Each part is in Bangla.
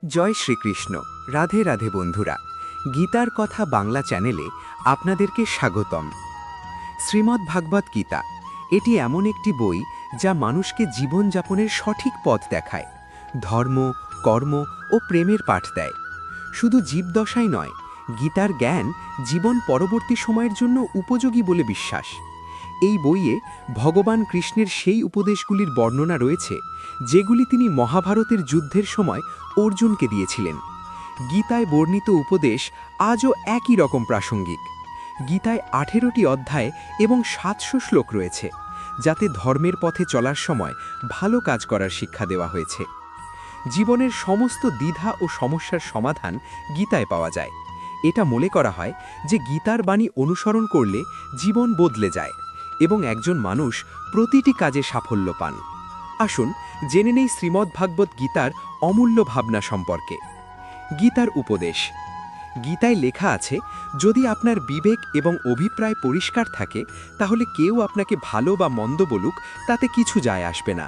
জয় শ্রীকৃষ্ণ। রাধে রাধে বন্ধুরা, গীতার কথা বাংলা চ্যানেলে আপনাদেরকে স্বাগতম। শ্রীমদ্ ভাগবত গীতা এটি এমন একটি বই যা মানুষকে জীবনযাপনের সঠিক পথ দেখায়, ধর্ম, কর্ম ও প্রেমের পাঠ দেয়। শুধু জীবদশাই নয়, গীতার জ্ঞান জীবন পরবর্তী সময়ের জন্য উপযোগী বলে বিশ্বাস। এই বইয়ে ভগবান কৃষ্ণের সেই উপদেশগুলির বর্ণনা রয়েছে যেগুলি তিনি মহাভারতের যুদ্ধের সময় অর্জুনকে দিয়েছিলেন। গীতায় বর্ণিত উপদেশ আজও একই রকম প্রাসঙ্গিক। গীতায় 18টি অধ্যায় এবং 700 শ্লোক রয়েছে, যাতে ধর্মের পথে চলার সময় ভালো কাজ করার শিক্ষা দেওয়া হয়েছে। জীবনের সমস্ত দ্বিধা ও সমস্যার সমাধান গীতায় পাওয়া যায়। এটা মনে করা হয় যে গীতার বাণী অনুসরণ করলে জীবন বদলে যায় এবং একজন মানুষ প্রতিটি কাজে সাফল্য পান। আসুন জেনে নেই শ্রীমদ্ভাগবত গীতার অমূল্য ভাবনা সম্পর্কে। গীতার উপদেশ। গীতায় লেখা আছে, যদি আপনার বিবেক এবং অভিপ্রায় পরিষ্কার থাকে তাহলে কেউ আপনাকে ভালো বা মন্দ বলুক তাতে কিছু যায় আসবে না।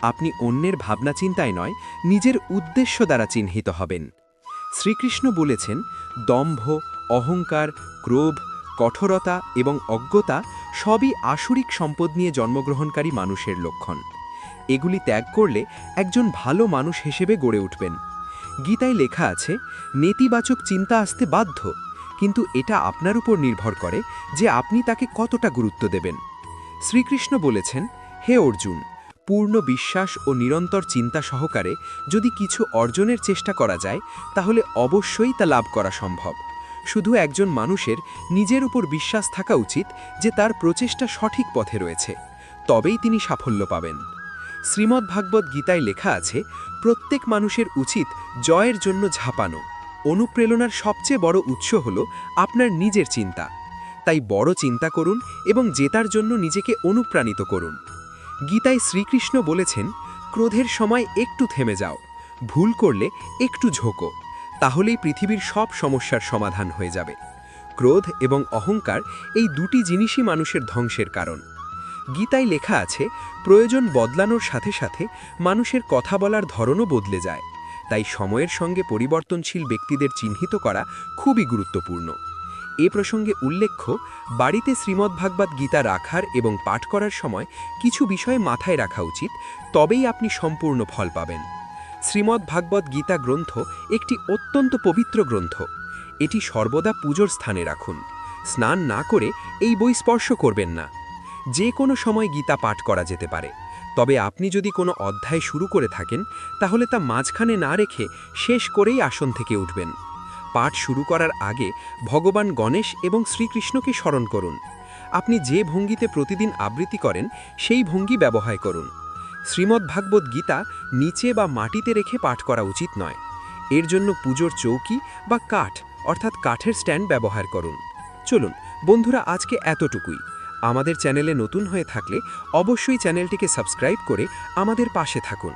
আপনি অন্যের ভাবনা চিন্তায় নয়, নিজের উদ্দেশ্য দ্বারা চিহ্নিত হবেন। শ্রীকৃষ্ণ বলেছেন, দম্ভ, অহংকার, ক্রোধ, কঠোরতা এবং অজ্ঞতা সবই আসুরিক সম্পদ নিয়ে জন্মগ্রহণকারী মানুষের লক্ষণ। এগুলি ত্যাগ করলে একজন ভালো মানুষ হিসেবে গড়ে উঠবেন। গীতায় লেখা আছে, নেতিবাচক চিন্তা আসতে বাধ্য, কিন্তু এটা আপনার উপর নির্ভর করে যে আপনি তাকে কতটা গুরুত্ব দেবেন। শ্রীকৃষ্ণ বলেছেন, হে অর্জুন, পূর্ণ বিশ্বাস ও নিরন্তর চিন্তা সহকারে যদি কিছু অর্জনের চেষ্টা করা যায় তাহলে অবশ্যই তা লাভ করা সম্ভব। শুধু একজন মানুষের নিজের উপর বিশ্বাস থাকা উচিত যে তার প্রচেষ্টা সঠিক পথে রয়েছে, তবেই তিনি সাফল্য পাবেন। শ্রীমদ্ভাগবত গীতায় লেখা আছে, প্রত্যেক মানুষের উচিত জয়ের জন্য ঝাঁপানো। অনুপ্রেরণার সবচেয়ে বড় উৎস হল আপনার নিজের চিন্তা। তাই বড় চিন্তা করুন এবং জেতার জন্য নিজেকে অনুপ্রাণিত করুন। গীতায় শ্রীকৃষ্ণ বলেছেন, ক্রোধের সময় একটু থেমে যাও, ভুল করলে একটু ঝোঁকো, তাহলেই পৃথিবীর সব সমস্যার সমাধান হয়ে যাবে। ক্রোধ এবং অহংকার এই দুটি জিনিসই মানুষের ধ্বংসের কারণ। গীতায় লেখা আছে, প্রয়োজন বদলানোর সাথে সাথে মানুষের কথা বলার ধরনও বদলে যায়। তাই সময়ের সঙ্গে পরিবর্তনশীল ব্যক্তিদের চিহ্নিত করা খুবই গুরুত্বপূর্ণ। এ প্রসঙ্গে উল্লেখ্য, বাড়িতে শ্রীমদ্ভাগবত গীতা রাখার এবং পাঠ করার সময় কিছু বিষয় মাথায় রাখা উচিত, তবেই আপনি সম্পূর্ণ ফল পাবেন। শ্রীমদ্ভাগবত গীতা গ্রন্থ একটি অত্যন্ত পবিত্র গ্রন্থ। এটি সর্বদা পুজোর স্থানে রাখুন। স্নান না করে এই বই স্পর্শ করবেন না। যে কোনো সময় গীতা পাঠ করা যেতে পারে, তবে আপনি যদি কোনো অধ্যায় শুরু করে থাকেন তাহলে তা মাঝখানে না রেখে শেষ করেই আসন থেকে উঠবেন। পাঠ শুরু করার আগে ভগবান গণেশ এবং শ্রীকৃষ্ণকে স্মরণ করুন। আপনি যে ভঙ্গিতে প্রতিদিন আবৃত্তি করেন সেই ভঙ্গি ব্যবহার করুন। শ্রীমদ্ভাগবত গীতা নিচে বা মাটিতে রেখে পাঠ করা উচিত নয়। এর জন্য পুজোর চৌকি বা কাঠ অর্থাৎ কাঠের স্ট্যান্ড ব্যবহার করুন। চলুন বন্ধুরা, আজকে এতটুকুই। আমাদের চ্যানেলে নতুন হয়ে থাকলে অবশ্যই চ্যানেলটিকে সাবস্ক্রাইব করে আমাদের পাশে থাকুন।